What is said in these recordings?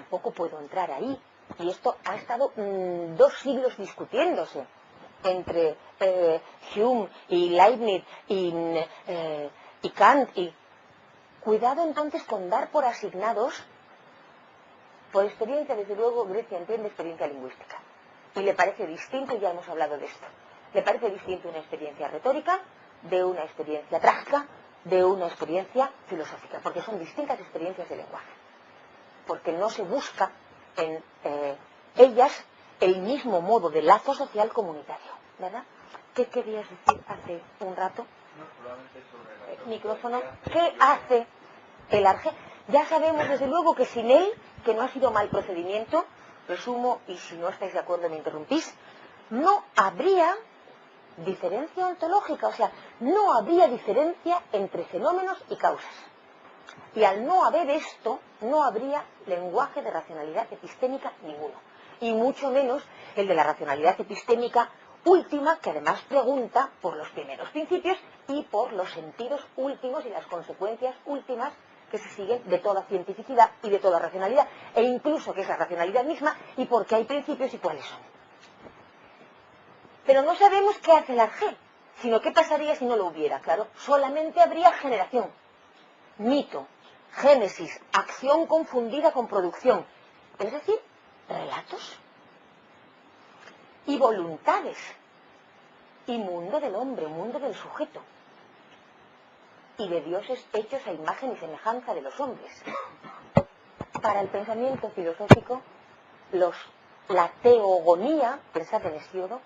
tampoco puedo entrar ahí. Y esto ha estado 2 siglos discutiéndose entre Hume y Leibniz y Kant. Y cuidado entonces con dar por asignados, por experiencia, desde luego, Grecia entiende experiencia lingüística. Y le parece distinto, ya hemos hablado de esto, le parece distinto una experiencia retórica de una experiencia trágica, de una experiencia filosófica, porque son distintas experiencias de lenguaje. Porque no se busca en ellas el mismo modo de lazo social comunitario, ¿verdad? ¿Qué querías decir hace un rato? No, probablemente sobre la Micrófono. ¿Qué hace el ARGE? Ya sabemos desde luego que sin él, que no ha sido mal procedimiento, resumo, y si no estáis de acuerdo me interrumpís, no habría diferencia ontológica, o sea, no habría diferencia entre fenómenos y causas. Y al no haber esto, no habría lenguaje de racionalidad epistémica ninguno. Y mucho menos el de la racionalidad epistémica última, que además pregunta por los primeros principios y por los sentidos últimos y las consecuencias últimas que se siguen de toda cientificidad y de toda racionalidad, e incluso que es la racionalidad misma y por qué hay principios y cuáles son. Pero no sabemos qué hace el ARGE, sino qué pasaría si no lo hubiera. Claro, solamente habría generación, mito, génesis, acción confundida con producción, es decir, relatos y voluntades y mundo del hombre, mundo del sujeto y de dioses hechos a imagen y semejanza de los hombres. Para el pensamiento filosófico, la teogonía, pensad en Hesíodo,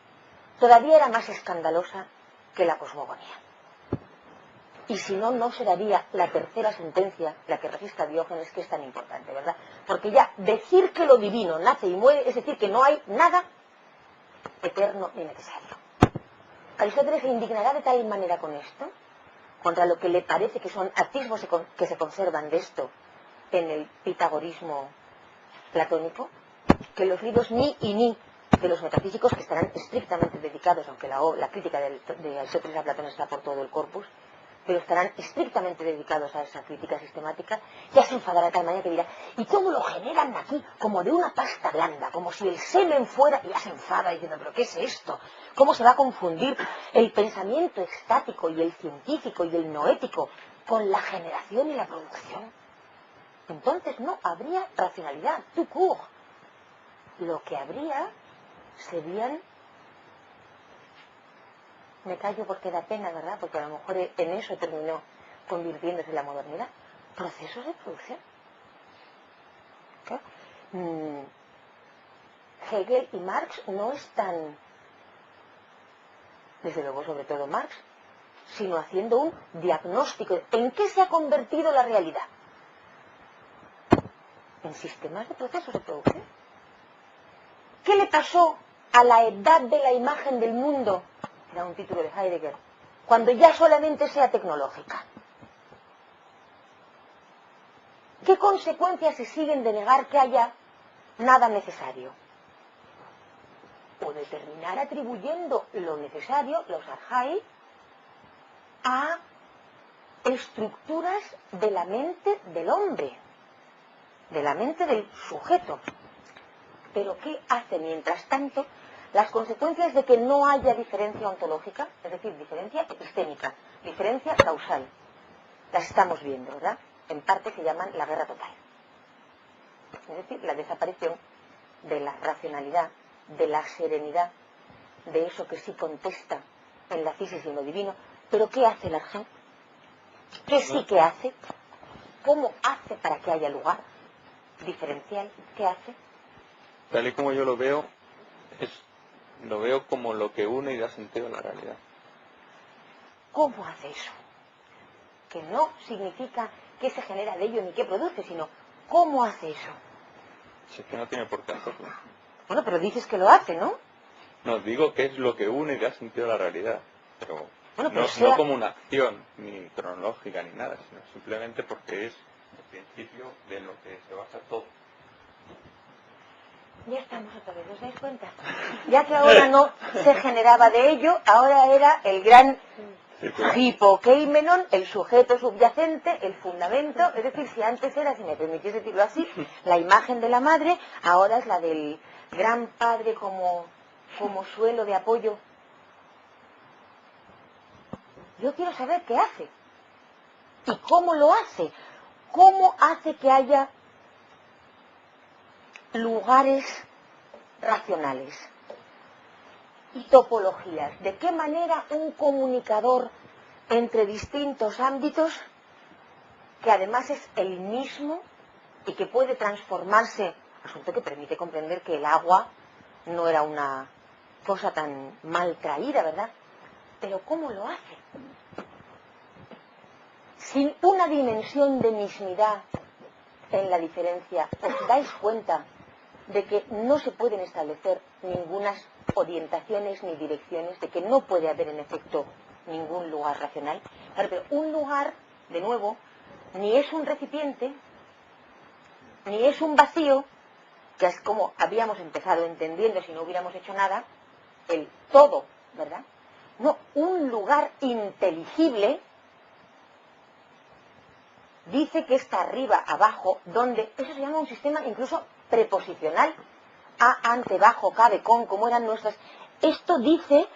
todavía era más escandalosa que la cosmogonía. Y si no, no se daría la tercera sentencia, la que registra Diógenes, que es tan importante, ¿verdad? Porque ya decir que lo divino nace y muere, es decir, que no hay nada eterno ni necesario. Aristóteles se indignará de tal manera con esto, contra lo que le parece que son atisbos que se conservan de esto en el pitagorismo platónico, que los libros ni y ni de los metafísicos, que estarán estrictamente dedicados, aunque la crítica de Aristóteles a Platón está por todo el corpus, pero estarán estrictamente dedicados a esa crítica sistemática, ya se enfadará de tal manera que dirá, y todo lo generan aquí como de una pasta blanda, como si el semen fuera, y ya se enfada diciendo, pero ¿qué es esto? ¿Cómo se va a confundir el pensamiento estático y el científico y el noético con la generación y la producción? Entonces no habría racionalidad, tout court. Lo que habría serían, me callo porque da pena, ¿verdad? Porque a lo mejor en eso terminó convirtiéndose en la modernidad, procesos de producción. ¿Claro? Hegel y Marx no están, desde luego sobre todo Marx, sino haciendo un diagnóstico. ¿En qué se ha convertido la realidad? En sistemas de procesos de producción. ¿Qué le pasó a la edad de la imagen del mundo? Era un título de Heidegger. Cuando ya solamente sea tecnológica. ¿Qué consecuencias se siguen de negar que haya nada necesario? O de terminar atribuyendo lo necesario, los arjai, a estructuras de la mente del hombre, de la mente del sujeto. Pero ¿qué hace mientras tanto las consecuencias de que no haya diferencia ontológica? Es decir, diferencia epistémica, diferencia causal. Las estamos viendo, ¿verdad? En parte se llaman la guerra total. Es decir, la desaparición de la racionalidad, de la serenidad, de eso que sí contesta en la física y en lo divino. Pero ¿qué hace el ARGE? ¿Qué sí que hace? ¿Cómo hace para que haya lugar diferencial? ¿Qué hace? Tal y como yo lo veo, lo veo como lo que une y da sentido a la realidad. ¿Cómo hace eso? Que no significa qué se genera de ello ni qué produce, sino ¿cómo hace eso? Si es que no tiene por qué hacerlo. Bueno, pero dices que lo hace, ¿no? No, digo que es lo que une y da sentido a la realidad, pero, Bueno, no, sea... no como una acción, ni cronológica, ni nada, sino simplemente porque es el principio de lo que se basa todo. Ya estamos otra vez, ¿os dais cuenta? Ya que ahora no se generaba de ello, ahora era el gran Hipokeimenon, el sujeto subyacente, el fundamento, es decir, si antes era, si me permitís decirlo así, la imagen de la madre, ahora es la del gran padre como suelo de apoyo. Yo quiero saber qué hace y cómo lo hace. ¿Cómo hace que haya lugares racionales y topologías? ¿De qué manera un comunicador entre distintos ámbitos, que además es el mismo y que puede transformarse, asunto que permite comprender que el agua no era una cosa tan mal traída, ¿verdad? Pero ¿cómo lo hace? Sin una dimensión de mismidad en la diferencia, ¿os dais cuenta de que no se pueden establecer ninguna orientaciones ni direcciones, de que no puede haber en efecto ningún lugar racional? Claro, pero un lugar, de nuevo, ni es un recipiente, ni es un vacío, que es como habíamos empezado entendiendo si no hubiéramos hecho nada, el todo, ¿verdad? No, un lugar inteligible dice que está arriba, abajo, donde, eso se llama un sistema incluso preposicional, a, ante, bajo, cabe, con, como eran nuestras. Esto dice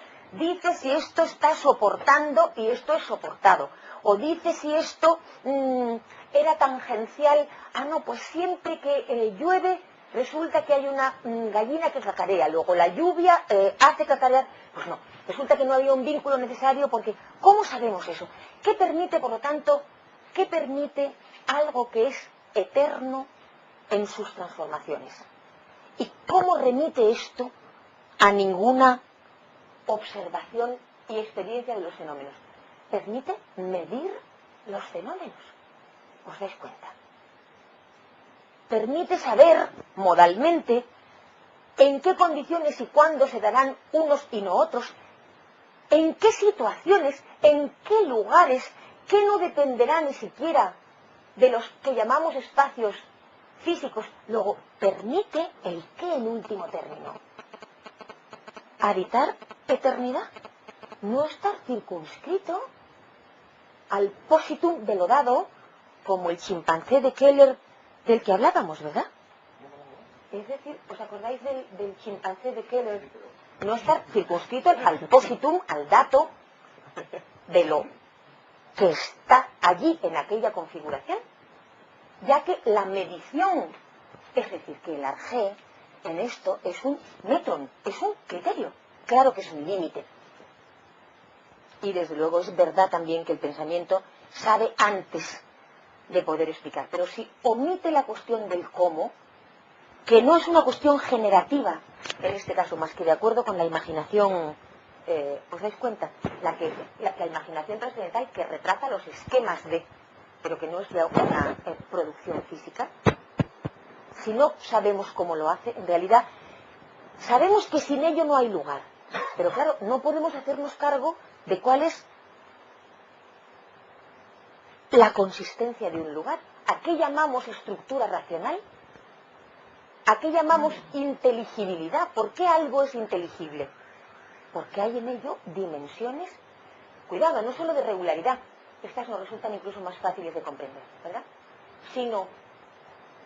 si esto está soportando y esto es soportado, o dice si esto era tangencial, no, pues siempre que llueve resulta que hay una gallina que cacarea, luego la lluvia hace cacarear, pues no, resulta que no había un vínculo necesario, porque ¿cómo sabemos eso? ¿Qué permite, por lo tanto, qué permite algo que es eterno en sus transformaciones? ¿Y cómo remite esto a ninguna observación y experiencia de los fenómenos? Permite medir los fenómenos. ¿Os dais cuenta? Permite saber modalmente en qué condiciones y cuándo se darán unos y no otros, en qué situaciones, en qué lugares, que no dependerá ni siquiera de los que llamamos espacios físicos. Luego, permite el qué en último término. Habitar eternidad. No estar circunscrito al positum de lo dado, como el chimpancé de Keller del que hablábamos, ¿verdad? Es decir, ¿os acordáis del chimpancé de Keller? No estar circunscrito al positum, al dato de lo que está allí en aquella configuración, ya que la medición, es decir, que el arjé en esto es un metron, es un criterio, claro que es un límite. Y desde luego es verdad también que el pensamiento sabe antes de poder explicar, pero si omite la cuestión del cómo, que no es una cuestión generativa, en este caso, más que de acuerdo con la imaginación, ¿os dais cuenta? La imaginación trascendental que retrata los esquemas de, pero que no es ya una producción física. Si no sabemos cómo lo hace, en realidad sabemos que sin ello no hay lugar, pero claro, no podemos hacernos cargo de cuál es la consistencia de un lugar. ¿A qué llamamos estructura racional? ¿A qué llamamos inteligibilidad? ¿Por qué algo es inteligible? Porque hay en ello dimensiones, cuidado, no solo de regularidad, estas nos resultan incluso más fáciles de comprender, ¿verdad? Sino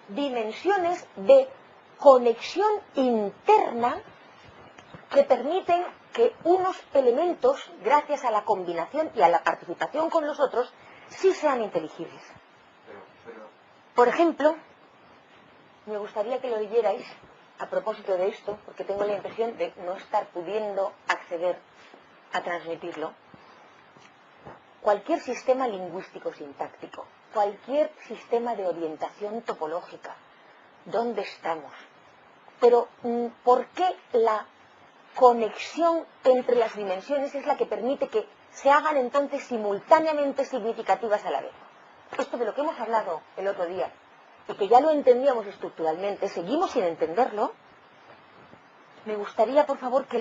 dimensiones de conexión interna que permiten que unos elementos, gracias a la combinación y a la participación con los otros, sí sean inteligibles. Por ejemplo, me gustaría que lo leyerais a propósito de esto, porque tengo la impresión de no estar pudiendo acceder a transmitirlo. Cualquier sistema lingüístico sintáctico, cualquier sistema de orientación topológica, ¿dónde estamos? Pero, ¿por qué la conexión entre las dimensiones es la que permite que se hagan entonces simultáneamente significativas a la vez? Esto de lo que hemos hablado el otro día, y que ya lo entendíamos estructuralmente, seguimos sin entenderlo. Me gustaría, por favor, que